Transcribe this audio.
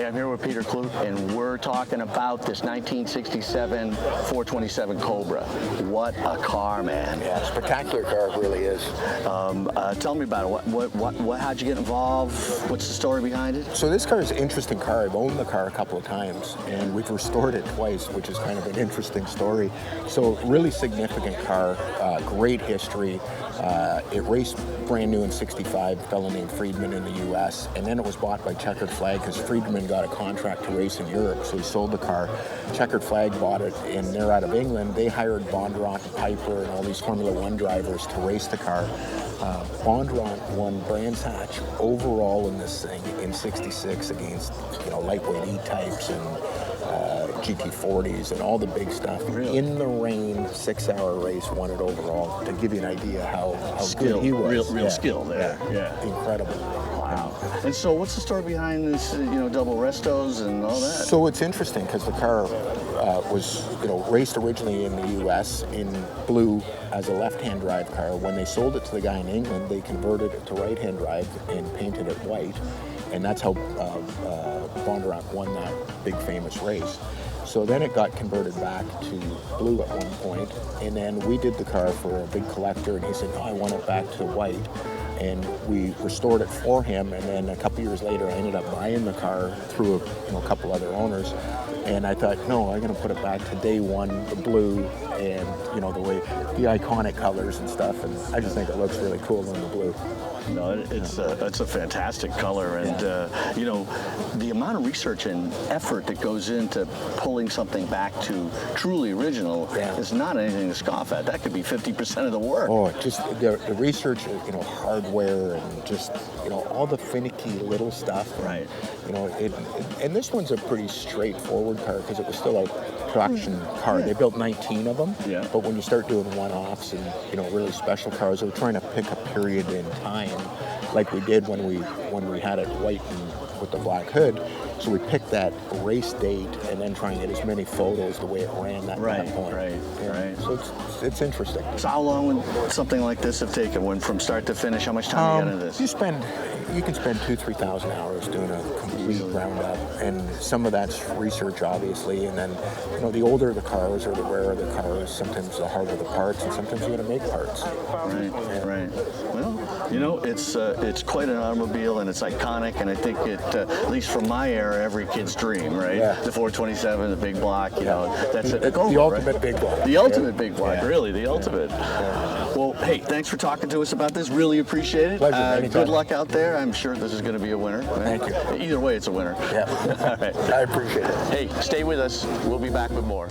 Hey, I'm here with Peter Klutt, and we're talking about this 1967 427 Cobra. What a car, man. Yeah, spectacular car, it really is. Tell me about it. How'd you get involved? What's the story behind it? So this car is an interesting car. I've owned the car a couple of times, and we've restored it twice, which is kind of an interesting story. So really significant car, great history. It raced brand new in '65, a fellow named Friedman in the U.S., and then it was bought by Checkered Flag because Friedman got a contract to race in Europe, so he sold the car. Checkered Flag bought it, and they're out of England. They hired Bondurant and Piper and all these Formula One drivers to race the car. Bondurant won Brands Hatch overall in this thing in '66 against lightweight E-types and GT40s and all the big stuff. Really? In the rain, 6-hour race, won it overall. To give you an idea how good he was. Real skill there. Yeah. Incredible. Wow. And so what's the story behind this, double restos and all that? So it's interesting because the car was, raced originally in the U.S. in blue as a left-hand drive car. When they sold it to the guy in England, they converted it to right-hand drive and painted it white. And that's how Bondurant won that big famous race. So then it got converted back to blue at one point, and then we did the car for a big collector, and he said, no, I want it back to white. And we restored it for him, and then a couple years later I ended up buying the car through a couple other owners. And I thought, no, I'm going to put it back to day one, the blue, and the iconic colors and stuff. And I just think it looks really cool in the blue. No, it's a fantastic color, and the amount of research and effort that goes into pulling something back to truly original is not anything to scoff at. That could be 50% of the work. Oh, just the research, hardware, and just all the finicky little stuff. Right. And this one's a pretty straightforward car because it was still a production car. They built 19 of them. Yeah. But when you start doing one-offs and really special cars, they're trying to pick a period in time, like we did when we had it white and with the black hood. So we picked that race date and then try and get as many photos the way it ran that point. Right. So it's interesting. So how long would something like this have taken? From start to finish, how much time you got into this? You can spend 2,000-3,000 hours doing a complete roundup, and some of that's research, obviously, and then the older the cars or the rarer the cars, sometimes the harder the parts, and sometimes you're going to make parts. Right. Well, it's quite an automobile, and it's iconic, and I think it, at least from my era, every kid's dream, right? Yeah. The 427, the big block, that's it. The ultimate big block. The ultimate big block, really, the ultimate. Yeah. Well, hey, thanks for talking to us about this. Really appreciate it. Pleasure. Good luck out there. I'm sure this is going to be a winner. Thank you. Either way, it's a winner. Yeah. All right. I appreciate it. Hey, stay with us. We'll be back with more.